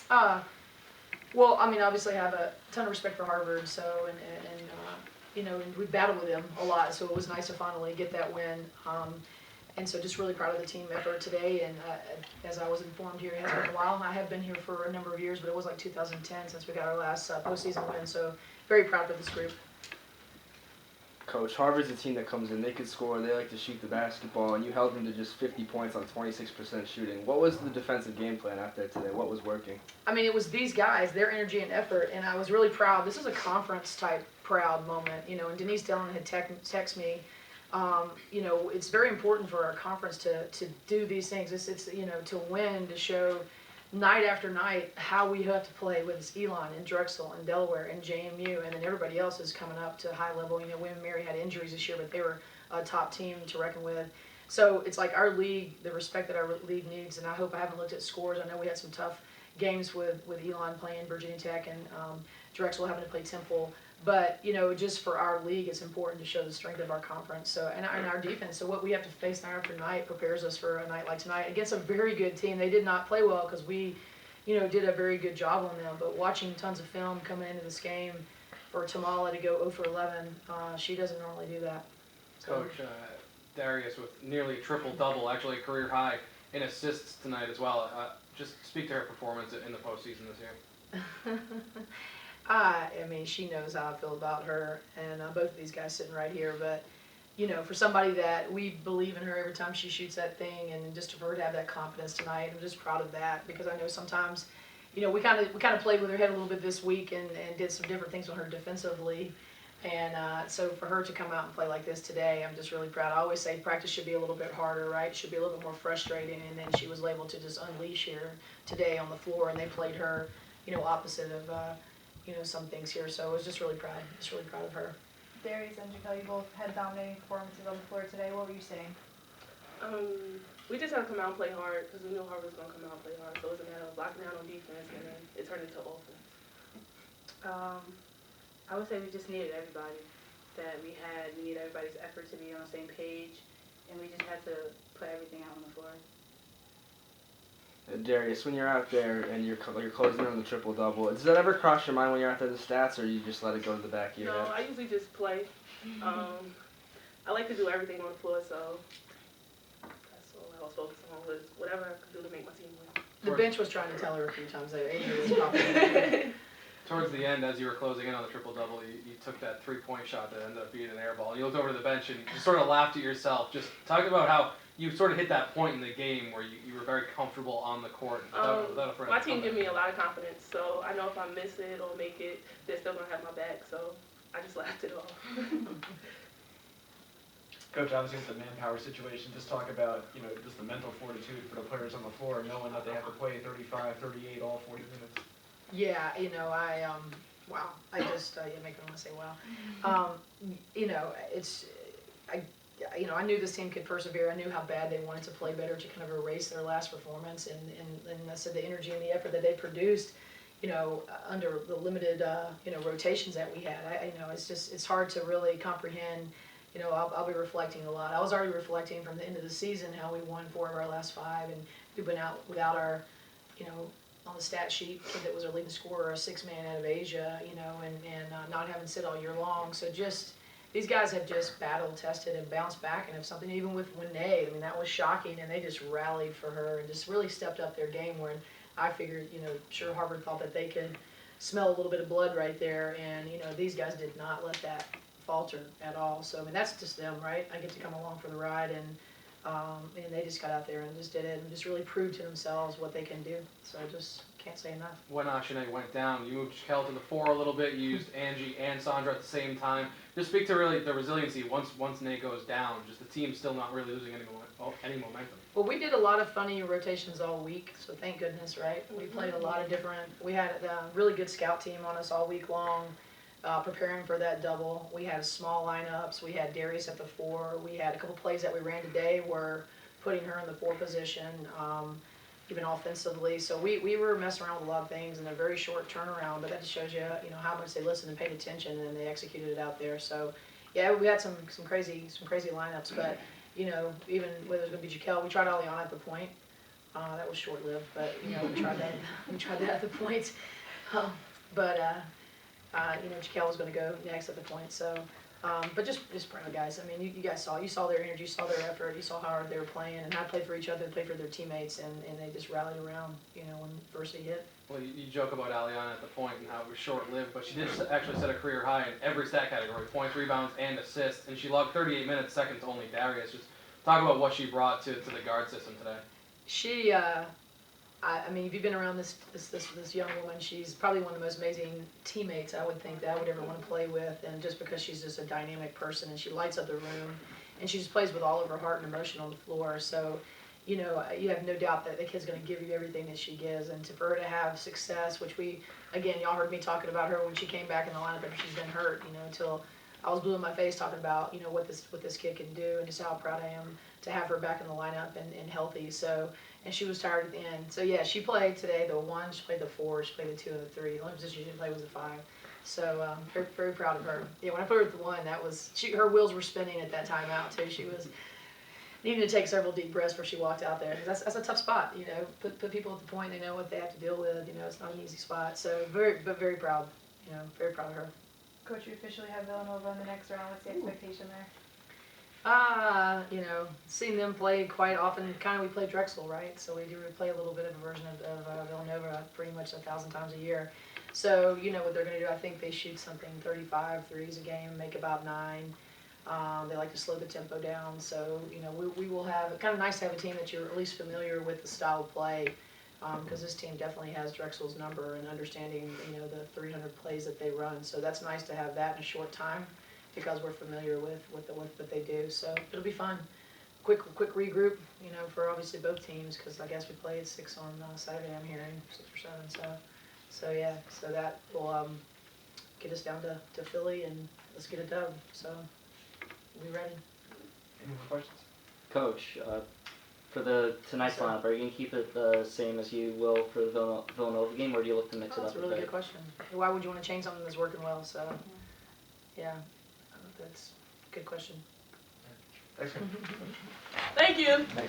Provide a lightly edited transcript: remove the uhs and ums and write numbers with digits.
Well, I mean, obviously I have a ton of respect for Harvard, so, and we battled with them a lot, so it was nice to finally get that win. And so just really proud of the team effort today, and as I was informed here, it has been a while. I have been here for a number of years, but it was like 2010 since we got our last postseason win, so very proud of this group. Coach, Harvard's a team that comes in, they could score, they like to shoot the basketball, and you held them to just 50 points on 26% shooting. What was the defensive game plan out there today? What was working? I mean, it was these guys, their energy and effort, and I was really proud. This is a conference-type proud moment, and Denise Dillon had texted me. It's very important for our conference to do these things. It's to win, to show night after night how we have to play with Elon and Drexel and Delaware and JMU, and then everybody else is coming up to high level. William & Mary had injuries this year, but they were a top team to reckon with. So it's like our league, the respect that our league needs, and I hope I haven't looked at scores. I know we had some tough games with Elon playing Virginia Tech and Drexel having to play Temple. But, just for our league, it's important to show the strength of our conference and our defense. So what we have to face night after night prepares us for a night like tonight against a very good team. They did not play well because we, did a very good job on them. But watching tons of film coming into this game for Tamala to go 0 for 11, she doesn't normally do that. So. Coach, Darius with nearly a triple-double, actually a career high in assists tonight as well. Just speak to her performance in the postseason this year. I mean, she knows how I feel about her, and both of these guys sitting right here. But, for somebody that we believe in her every time she shoots that thing, and just for her to have that confidence tonight, I'm just proud of that because I know sometimes, we kind of played with her head a little bit this week and did some different things on her defensively. And so for her to come out and play like this today, I'm just really proud. I always say practice should be a little bit harder, right? Should be a little bit more frustrating, and then she was able to just unleash here today on the floor, and they played her, opposite of. Some things here, so I was just really proud of her. Darius and Jaquel, you both had dominating performances on the floor today. What were you saying? We just had to come out and play hard because we knew Harvard was going to come out and play hard. So it was a matter of locking down on defense, and then it turned into offense. I would say we just needed everybody that we had. We needed everybody's effort to be on the same page, and we just had to put everything out on the floor. Darius, when you're out there and you're closing in on the triple-double, does that ever cross your mind when you're out there, the stats, or you just let it go to the back of your head? No, I usually just play. I like to do everything on the floor, so that's all I was focused on was whatever I could do to make my team win. The bench was trying to tell her a few times that Adrian was probably Towards the end, as you were closing in on the triple-double, you took that three-point shot that ended up being an air ball. You looked over to the bench and you sort of laughed at yourself. Just talk about how you sort of hit that point in the game where you were very comfortable on the court. My team gave me a lot of confidence, so I know if I miss it or make it, they're still going to have my back, so I just laughed it off. Coach, obviously it's a manpower situation. Just talk about, just the mental fortitude for the players on the floor, knowing that they have to play 35, 38, all 40 minutes. Yeah, wow. I just, you make me want to say wow. I knew this team could persevere. I knew how bad they wanted to play better to kind of erase their last performance, and I said the energy and the effort that they produced, under the limited, rotations that we had. It's hard to really comprehend. I'll be reflecting a lot. I was already reflecting from the end of the season how we won 4 of our last 5, and we've been out without our, on the stat sheet, kid that was our leading scorer, a 6-man out of Asia, and not having sit all year long. So just these guys have just battle tested and bounced back, and if something even with Winnae, I mean that was shocking, and they just rallied for her and just really stepped up their game. When I figured, sure Harvard thought that they could smell a little bit of blood right there, and these guys did not let that falter at all. So I mean that's just them, right? I get to come along for the ride, and they just got out there and just did it and just really proved to themselves what they can do. So I just can't say enough. When Ashane went down, you moved Jaquel to the 4 a little bit. You used Angie and Sandra at the same time. Just speak to really the resiliency once Nate goes down. Just the team still not really losing any momentum. Well, we did a lot of funny rotations all week, so thank goodness, right? We played a lot of different. We had a really good scout team on us all week long. Preparing for that double. We had small lineups. We had Darius at the 4. We had a couple plays that we ran today were putting her in the 4 position, even offensively. So we were messing around with a lot of things in a very short turnaround, but that just shows you, how much they listened and paid attention, and they executed it out there. So yeah, we had some crazy lineups, but even whether it was going to be Jaquel, we tried Aliana at the point. That was short-lived, but, you know, we tried that at the point. But, you know, Jaquel was gonna go next at the point, so, but just proud guys. I mean, you guys saw their energy, you saw their effort, you saw how hard they were playing, and not play for each other, play for their teammates, and they just rallied around, you know, when adversity hit. Well, you joke about Aliana at the point and how it was short-lived, but she did actually set a career high in every stat category, points, rebounds, and assists, and she logged 38 minutes, second to only Darius. Just talk about what she brought to the guard system today. She, I mean, if you've been around this young woman, she's probably one of the most amazing teammates I would think that I would ever want to play with, and just because she's just a dynamic person and she lights up the room, and she just plays with all of her heart and emotion on the floor. So, you know, you have no doubt that the kid's going to give you everything that she gives, and for her to have success, which again, y'all heard me talking about her when she came back in the lineup after she's been hurt, you know, until I was blue in my face talking about, you know, what this kid can do, and just how proud I am to have her back in the lineup and healthy. So, and she was tired at the end. So yeah, she played today the 1, she played the 4, she played the 2 and the 3. The only position she didn't play was the 5. So very, very proud of her. Yeah, when I put her at the 1, her wheels were spinning at that timeout too. She was needing to take several deep breaths before she walked out there. That's a tough spot, you know. Put people at the point, they know what they have to deal with. You know, it's not an easy spot. So very proud. You know, very proud of her. Coach, you officially have Villanova in the next round. What's the expectation there? You know, seeing them play quite often, we play Drexel, right? So we play a little bit of a version of Villanova pretty much 1,000 times a year. So, you know what they're going to do, I think they shoot something 35 threes a game, make about 9. They like to slow the tempo down. So, you know, we will have, kind of nice to have a team that you're at least familiar with the style of play, because this team definitely has Drexel's number and understanding, you know, the 300 plays that they run. So that's nice to have that in a short time, because we're familiar with what they do. So it'll be fun. Quick regroup, you know, for obviously both teams, because I guess we play at 6 on Saturday, I'm hearing, 6 or 7. So yeah, so that will get us down to Philly, and let's get a dub. So we'll be ready. Any more questions? Coach, for tonight's Sir. lineup, are you going to keep it the same as you will for the Villanova game, or do you look to mix it That's up a a really bit? good question. Why would you want to change something that's working well? So yeah, that's a good question. Thanks. Thank you. Thanks.